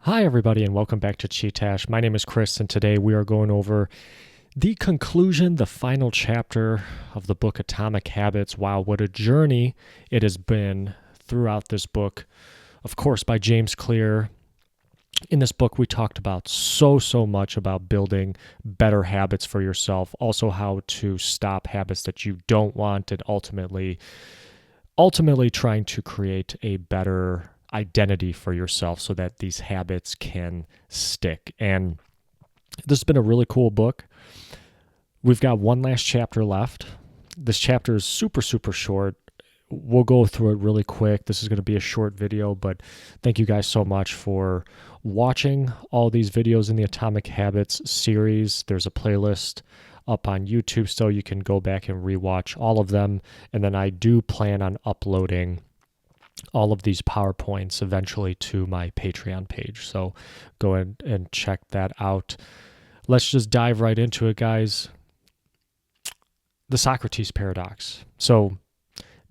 Hi, everybody, and welcome back to Chee-Tash. My name is Chris, and today we are going over the conclusion, the final chapter of the book Atomic Habits. Wow, what a journey it has been throughout this book, of course, by James Clear. In this book, we talked about so much about building better habits for yourself, also how to stop habits that you don't want, and ultimately trying to create a better identity for yourself so that these habits can stick. And this has been a really cool book. We've got one last chapter left. This chapter is super short. We'll go through it really quick. This is going to be a short video, but thank you guys so much for watching all these videos in the Atomic Habits series. There's a playlist up on YouTube, so you can go back and rewatch all of them. And then I do plan on uploading all of these PowerPoints eventually to my Patreon page. So go ahead and check that out. Let's just dive right into it, guys. The Socrates paradox. So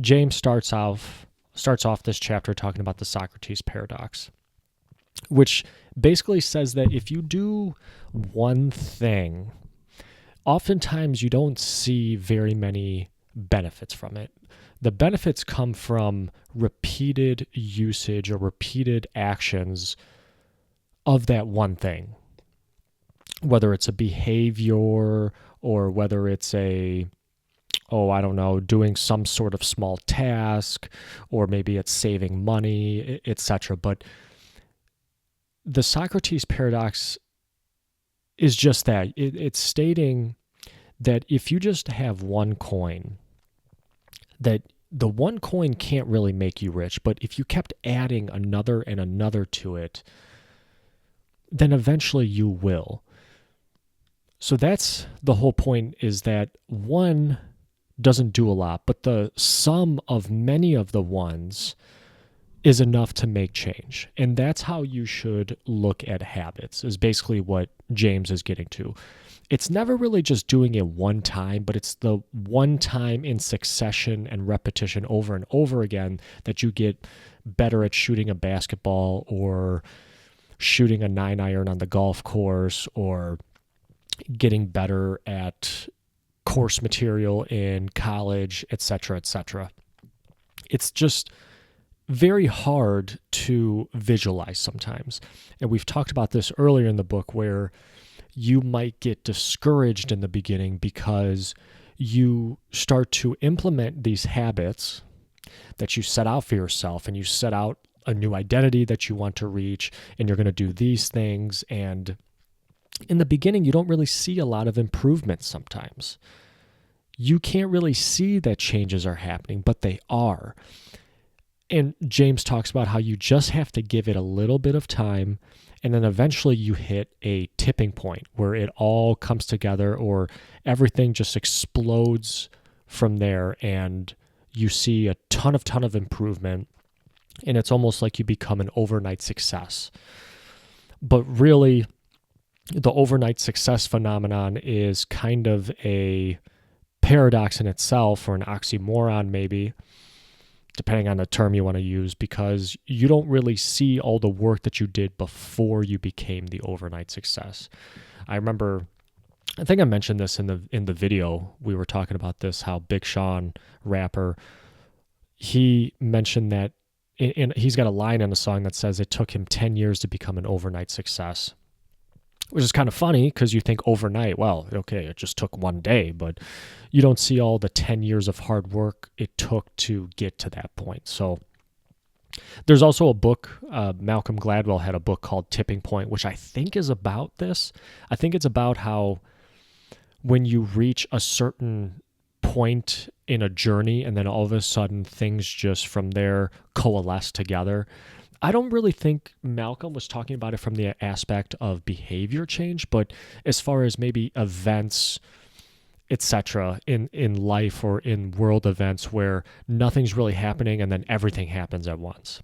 James starts off this chapter talking about the Socrates paradox, which basically says that if you do one thing, oftentimes you don't see very many benefits from it. The benefits come from repeated usage or repeated actions of that one thing, whether it's a behavior or whether it's doing some sort of small task, or maybe it's saving money, etc. But the Socrates paradox is just that. It's stating that if you just have one coin, that the one coin can't really make you rich, but if you kept adding another and another to it, then eventually you will. So that's the whole point, is that one doesn't do a lot, but the sum of many of the ones is enough to make change. And that's how you should look at habits, is basically what James is getting to. It's never really just doing it one time, but it's the one time in succession and repetition over and over again that you get better at shooting a basketball or shooting a 9-iron on the golf course, or getting better at course material in college, etc., etc. It's just very hard to visualize sometimes. And we've talked about this earlier in the book, where you might get discouraged in the beginning because you start to implement these habits that you set out for yourself, and you set out a new identity that you want to reach, and you're going to do these things. And in the beginning, you don't really see a lot of improvement sometimes. You can't really see that changes are happening, but they are. And James talks about how you just have to give it a little bit of time, and then eventually you hit a tipping point where it all comes together, or everything just explodes from there, and you see a ton of improvement, and it's almost like you become an overnight success. But really, the overnight success phenomenon is kind of a paradox in itself, or an oxymoron maybe, depending on the term you want to use, because you don't really see all the work that you did before you became the overnight success. I think I mentioned this in the video. We were talking about this, how Big Sean, rapper, he mentioned that he's got a line in a song that says it took him 10 years to become an overnight success, which is kind of funny because you think overnight, well, okay, it just took one day, but you don't see all the 10 years of hard work it took to get to that point. So there's also a book, Malcolm Gladwell had a book called Tipping Point, which I think is about this. I think it's about how when you reach a certain point in a journey, and then all of a sudden things just from there coalesce together. I don't really think Malcolm was talking about it from the aspect of behavior change, but as far as maybe events, etc., in life or in world events where nothing's really happening and then everything happens at once.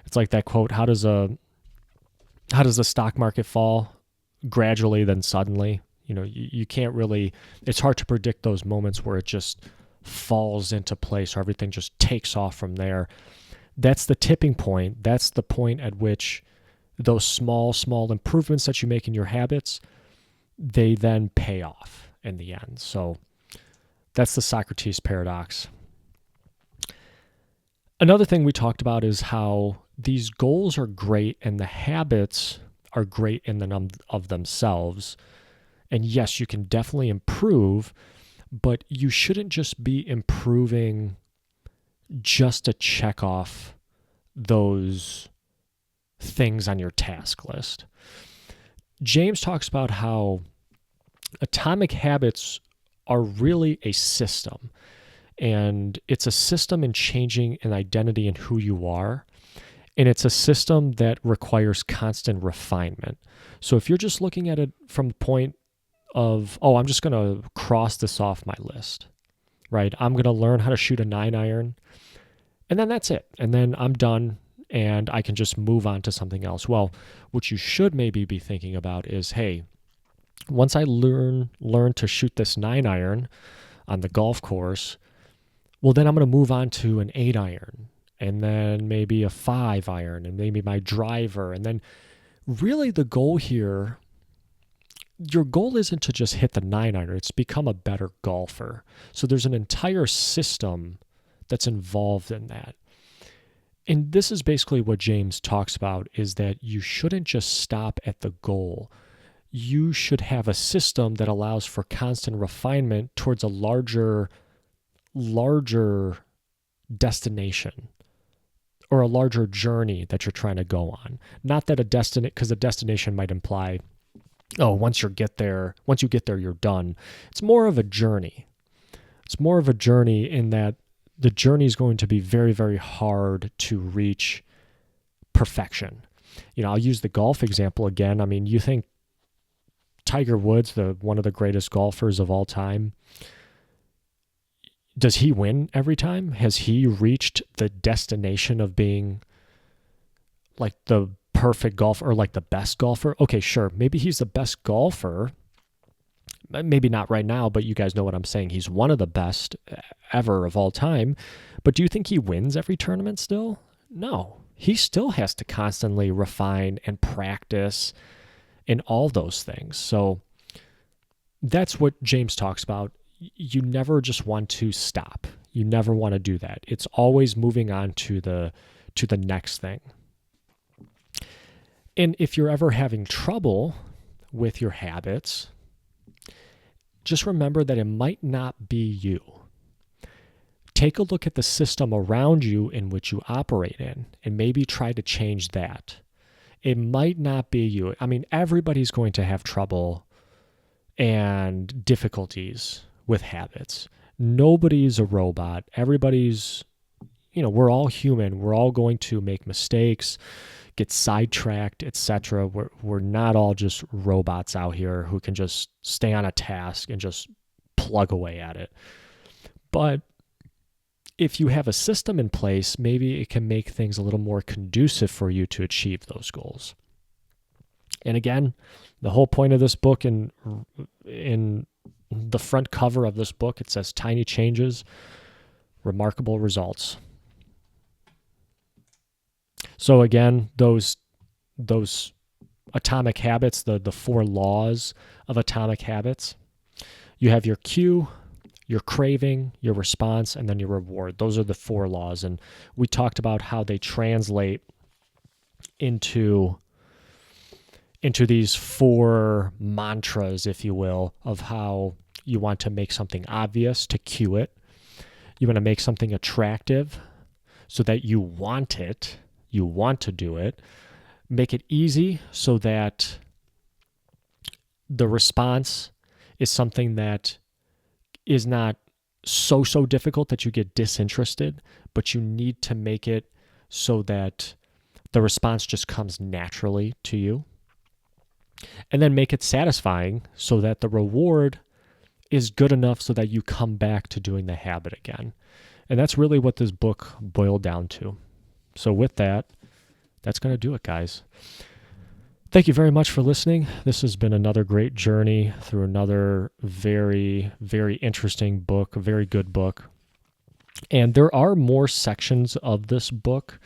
It's like that quote, how does the stock market fall? Gradually, then suddenly. You can't really, it's hard to predict those moments where it just falls into place, or everything just takes off from there. That's the tipping point. That's the point at which those small improvements that you make in your habits, they then pay off in the end. So that's the Socrates paradox. Another thing we talked about is how these goals are great and the habits are great in and of themselves. And yes, you can definitely improve, but you shouldn't just be improving just to check off those things on your task list. James talks about how atomic habits are really a system, and it's a system in changing an identity in who you are, and it's a system that requires constant refinement. So if you're just looking at it from the point of, oh, I'm just going to cross this off my list, right? I'm going to learn how to shoot a 9-iron, and then that's it. And then I'm done, and I can just move on to something else. Well, what you should maybe be thinking about is, hey, once I learn to shoot this 9-iron on the golf course, well, then I'm going to move on to an 8-iron, and then maybe a 5-iron, and maybe my driver. And then really the goal here, your goal isn't to just hit the 9-iron, it's become a better golfer. So there's an entire system that's involved in that. And this is basically what James talks about, is that you shouldn't just stop at the goal. You should have a system that allows for constant refinement towards a larger destination or a larger journey that you're trying to go on. Not that because a destination might imply, oh, once you get there, you're done. It's more of a journey. It's more of a journey in that the journey is going to be very, very hard to reach perfection. I'll use the golf example again. I mean, you think Tiger Woods, one of the greatest golfers of all time, does he win every time? Has he reached the destination of being like the perfect golfer or like the best golfer? Okay, sure. Maybe he's the best golfer. Maybe not right now, but you guys know what I'm saying. He's one of the best ever of all time. But do you think he wins every tournament still? No. He still has to constantly refine and practice in all those things. So that's what James talks about. You never just want to stop. You never want to do that. It's always moving on to the next thing. And if you're ever having trouble with your habits, just remember that it might not be you. Take a look at the system around you in which you operate in and maybe try to change that. It might not be you. I mean, everybody's going to have trouble and difficulties with habits. Nobody's a robot. Everybody's, we're all human. We're all going to make mistakes, get sidetracked, etc. We're not all just robots out here who can just stay on a task and just plug away at it. But if you have a system in place, maybe it can make things a little more conducive for you to achieve those goals. And again, the whole point of this book, in the front cover of this book, it says tiny changes, remarkable results. So again, those atomic habits, the 4 laws of atomic habits, you have your cue, your craving, your response, and then your reward. Those are the 4 laws. And we talked about how they translate into these 4 mantras, if you will, of how you want to make something obvious, to cue it. You want to make something attractive so that you want it. You want to do it. Make it easy so that the response is something that is not so difficult that you get disinterested, but you need to make it so that the response just comes naturally to you. And then make it satisfying so that the reward is good enough so that you come back to doing the habit again. And that's really what this book boiled down to. So with that, that's going to do it, guys. Thank you very much for listening. This has been another great journey through another very, very interesting book, a very good book. And there are more sections of this book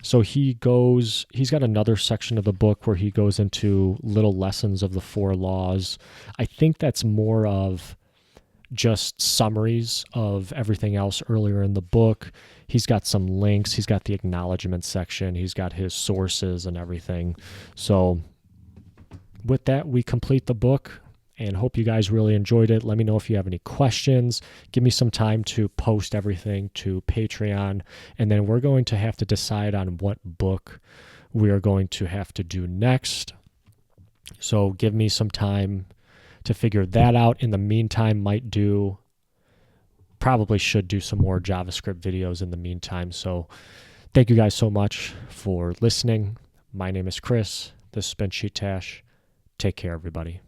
So he's got another section of the book where he goes into little lessons of the four laws. I think that's more of just summaries of everything else earlier in the book. He's got some links. He's got the acknowledgement section. He's got his sources and everything. So with that, we complete the book and hope you guys really enjoyed it. Let me know if you have any questions. Give me some time to post everything to Patreon, and then we're going to have to decide on what book we are going to have to do next. So give me some time to figure that out. In the meantime, probably should do some more JavaScript videos in the meantime. So thank you guys so much for listening. My name is Chris. This has been Chee-Tash. Take care, everybody.